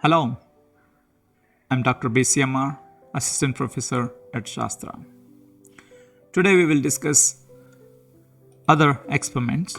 Hello, I'm Dr. BCMR, Assistant Professor at Shastra. Today we will discuss other experiments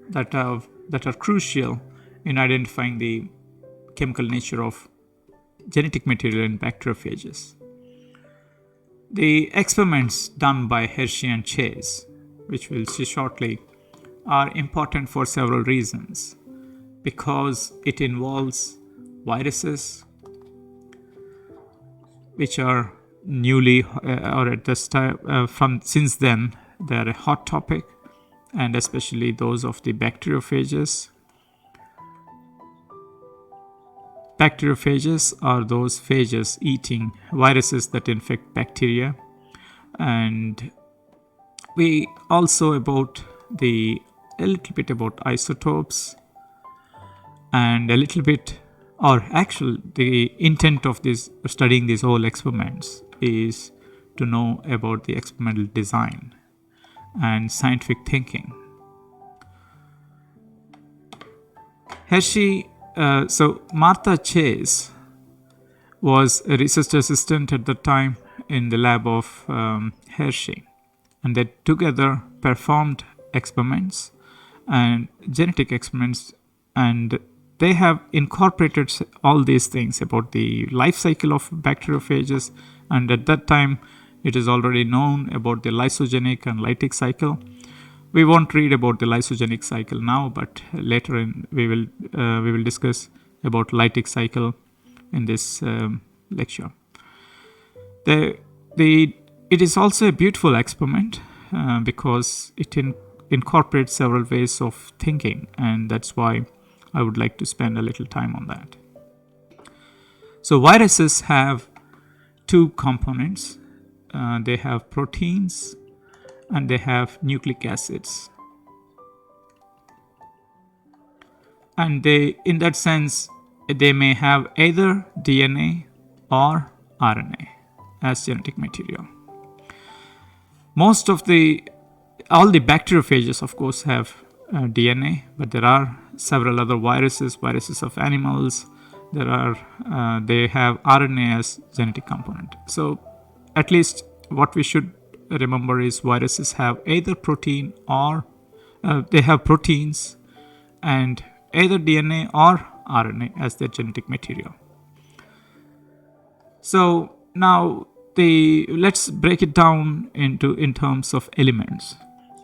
that are crucial in identifying the chemical nature of genetic material in bacteriophages. The experiments done by Hershey and Chase, which we'll see shortly, are important for several reasons because it involves viruses which are newly or at this time since then they are a hot topic, and especially those of the bacteriophages. Bacteriophages are those phages eating viruses that infect bacteria, and we also a little bit about isotopes, and a little bit, or actually the intent of this studying these whole experiments is to know about the experimental design and scientific thinking. Martha Chase was a research assistant at the time in the lab of Hershey, and they together performed experiments and genetic experiments, and they have incorporated all these things about the life cycle of bacteriophages, and at that time it is already known about the lysogenic and lytic cycle. We won't read about the lysogenic cycle now, but later we will discuss about lytic cycle in this lecture. It is also a beautiful experiment because it incorporates several ways of thinking, and that's why I would like to spend a little time on that. So viruses have two components. They have proteins and they have nucleic acids. And in that sense, they may have either DNA or RNA as genetic material. All the bacteriophages, of course, have DNA, but there are several other viruses of animals. They have RNA as genetic component. So at least what we should remember is viruses have either protein or they have proteins and either DNA or RNA as their genetic material. So now let's break it down in terms of elements.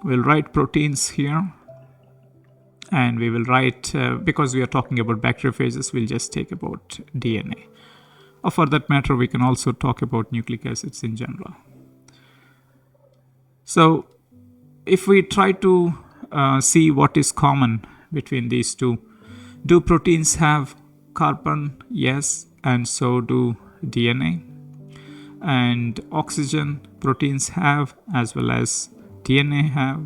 We'll write proteins here, and we will write, because we are talking about bacteriophages, we'll just take about DNA. Or for that matter, we can also talk about nucleic acids in general. So if we try to see what is common between these two, do proteins have carbon? Yes, and so do DNA. And oxygen proteins have, as well as DNA have.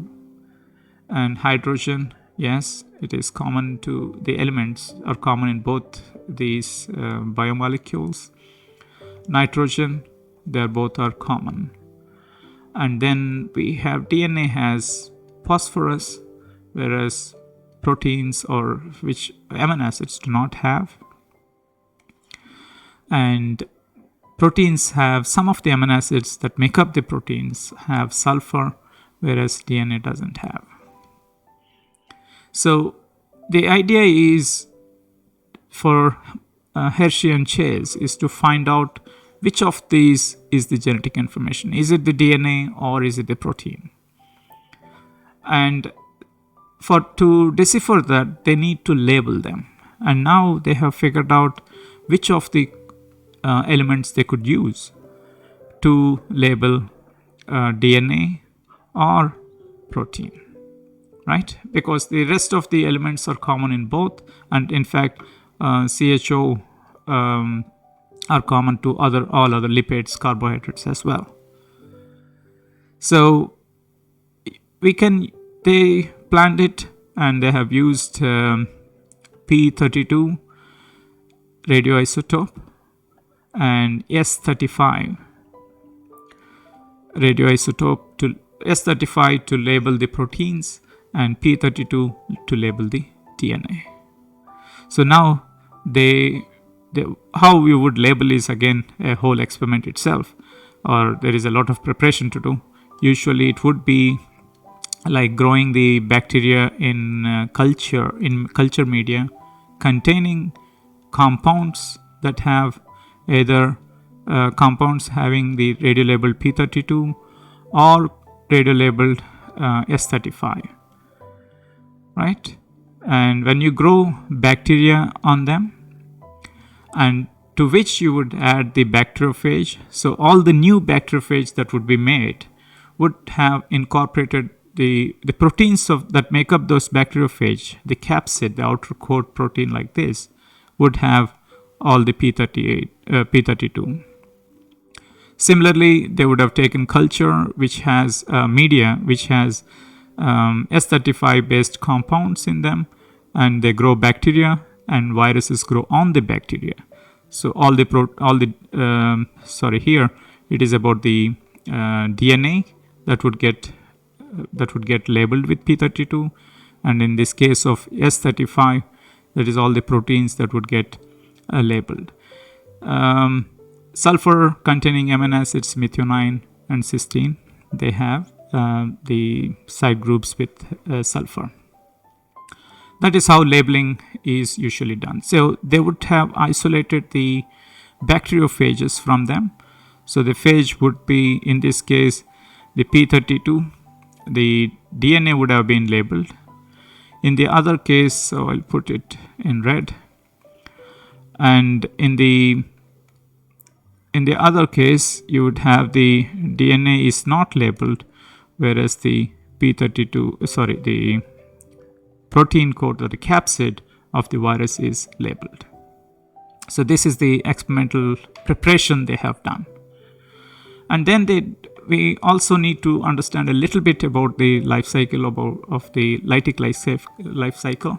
And hydrogen, yes, it is common to the elements, are common in both these biomolecules. Nitrogen, they both are common. And then we have DNA has phosphorus, whereas proteins or which amino acids do not have. And proteins have some of the amino acids that make up the proteins have sulfur, whereas DNA doesn't have. So the idea is for Hershey and Chase is to find out which of these is the genetic information. Is it the DNA or is it the protein? And to decipher that, they need to label them. And now they have figured out which of the elements they could use to label DNA or protein. Right? Because the rest of the elements are common in both, and in fact CHO are common to all other lipids, carbohydrates as well. So they planned it, and they have used P32 radioisotope and S35 radioisotope to S35 to label the proteins and P32 to label the DNA. So now they how you would label is again a whole experiment itself, or there is a lot of preparation to do. Usually it would be like growing the bacteria in culture media containing compounds that have either compounds having the radiolabeled P32 or radiolabeled S35, right? And when you grow bacteria on them, and to which you would add the bacteriophage, so all the new bacteriophage that would be made would have incorporated the proteins that make up those bacteriophage, the capsid, the outer coat protein like this, would have all the P32. Similarly, they would have taken culture which has media which has S35 based compounds in them, and they grow bacteria, and viruses grow on the bacteria. So here it is about the DNA that would get labeled with P32, and in this case of S35, that is all the proteins that would get labeled. Sulfur containing amino acids methionine and cysteine, they have the side groups with sulfur. That is how labeling is usually done. So they would have isolated the bacteriophages from them. So the phage would be, in this case, the P32. The DNA would have been labeled. In the other case, so I'll put it in red. And in the other case, you would have the DNA is not labeled, whereas the the protein code or the capsid of the virus is labeled. So this is the experimental preparation they have done. And then we also need to understand a little bit about the life cycle of the lytic life cycle,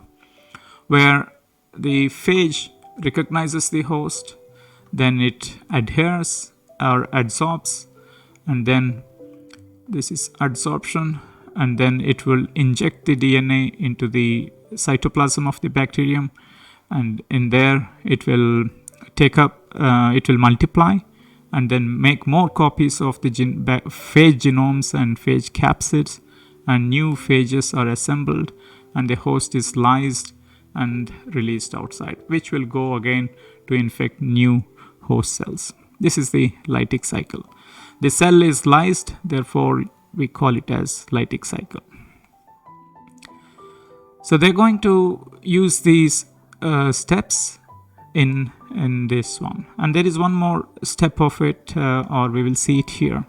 where the phage recognizes the host, then it adheres or adsorbs, and then this is adsorption, and then it will inject the DNA into the cytoplasm of the bacterium, and in there it will it will multiply and then make more copies of the phage genomes and phage capsids, and new phages are assembled, and the host is lysed and released outside, which will go again to infect new host cells. This is the lytic cycle. The cell is lysed, therefore we call it as lytic cycle. So they're going to use these steps in this one, and there is one more step of it, or we will see it here.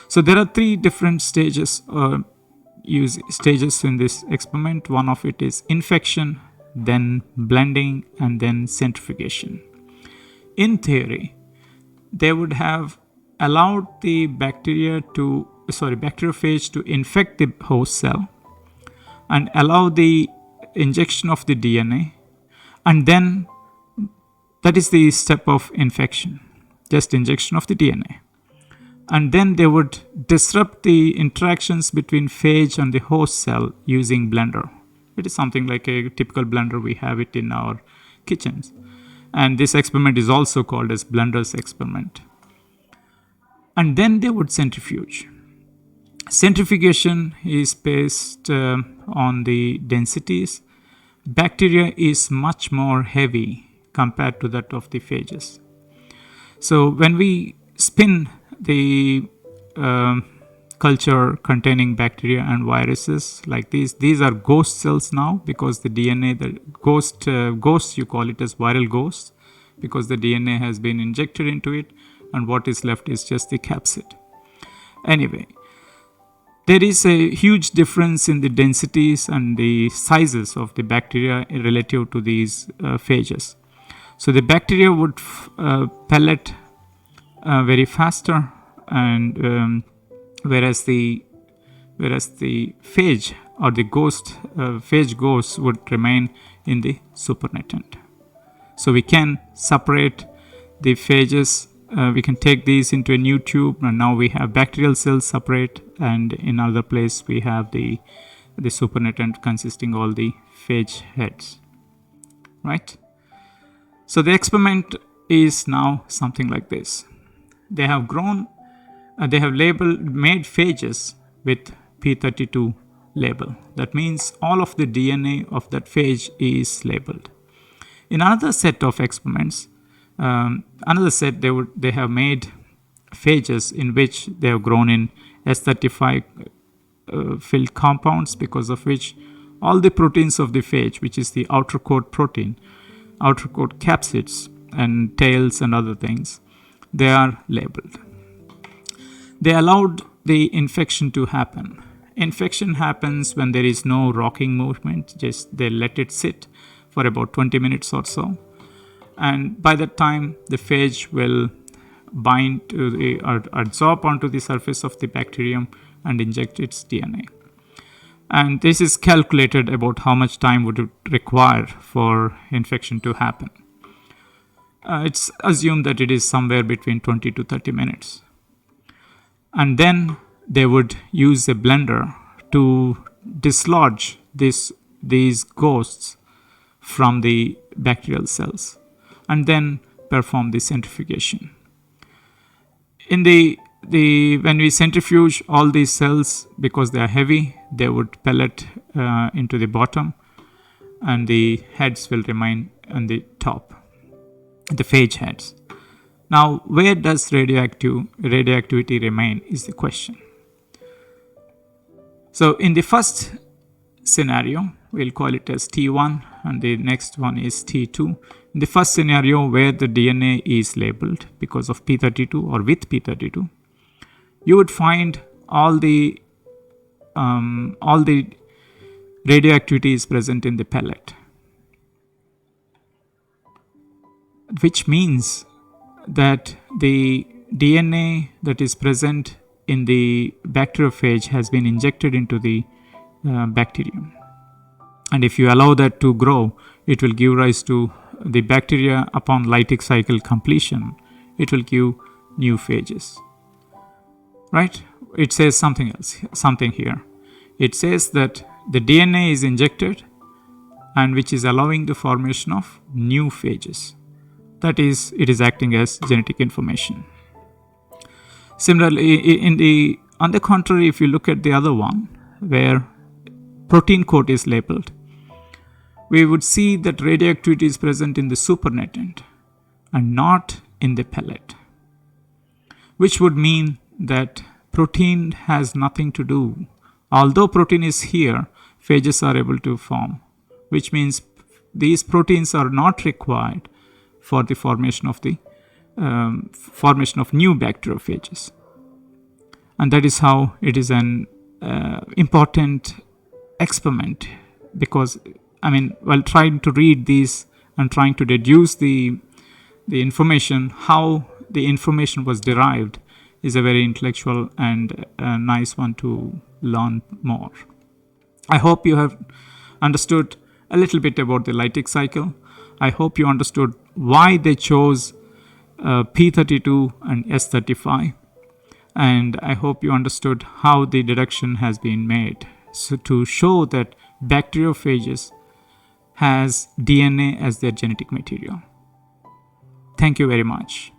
So there are three different stages in this experiment. One of it is infection, then blending, and then centrifugation. In theory, they would have allowed the bacteriophage to infect the host cell and allow the injection of the DNA, and then that is the step of infection, just injection of the DNA. And then they would disrupt the interactions between phage and the host cell using blender. It is something like a typical blender, we have it in our kitchens. And this experiment is also called as Blender's experiment. And then they would centrifuge. Centrifugation is based on the densities. Bacteria is much more heavy compared to that of the phages. So when we spin the culture containing bacteria and viruses like these are ghost cells now, because the DNA, the ghosts you call it as viral ghosts, because the DNA has been injected into it, and what is left is just the capsid. Anyway, there is a huge difference in the densities and the sizes of the bacteria relative to these phages. So the bacteria would pellet very faster, and whereas the phage or the phage ghosts would remain in the supernatant. So we can separate the phages. We can take these into a new tube, and now we have bacterial cells separate, and in other place we have the supernatant consisting all the phage heads, right? So the experiment is now something like this. They have made phages with P32 label. That means all of the DNA of that phage is labeled. In another set of experiments, they have made phages in which they have grown in S35 filled compounds, because of which all the proteins of the phage, which is the outer coat protein, outer coat capsids and tails and other things, they are labeled. They allowed the infection to happen. Infection happens when there is no rocking movement, just they let it sit for about 20 minutes or so. And by that time, the phage will bind to or adsorb onto the surface of the bacterium and inject its DNA. And this is calculated about how much time would it require for infection to happen. It's assumed that it is somewhere between 20 to 30 minutes. And then they would use a blender to dislodge these ghosts from the bacterial cells and then perform the centrifugation. When we centrifuge all these cells, because they are heavy, they would pellet into the bottom, and the heads will remain on the top, the phage heads. Now, where does radioactivity remain is the question. So in the first scenario, we'll call it as T1, and the next one is T2. In the first scenario, where the DNA is labeled because of P32 or with P32, you would find all the radioactivity is present in the pellet, which means that the DNA that is present in the bacteriophage has been injected into the bacterium. And if you allow that to grow, it will give rise to the bacteria. Upon lytic cycle completion, it will give new phages. Right? It says something here. It says that the DNA is injected, and which is allowing the formation of new phages. That is, it is acting as genetic information. Similarly, on the contrary, if you look at the other one, where protein coat is labeled, we would see that radioactivity is present in the supernatant and not in the pellet, which would mean that protein has nothing to do. Although protein is here, phages are able to form, which means these proteins are not required for the formation of new bacteriophages. And that is how it is an important experiment, because while trying to read these and trying to deduce the information, how the information was derived is a very intellectual and a nice one to learn more. I hope you have understood a little bit about the lytic cycle. I hope you understood why they chose P32 and S35. And I hope you understood how the deduction has been made, so to show that bacteriophages has DNA as their genetic material. Thank you very much.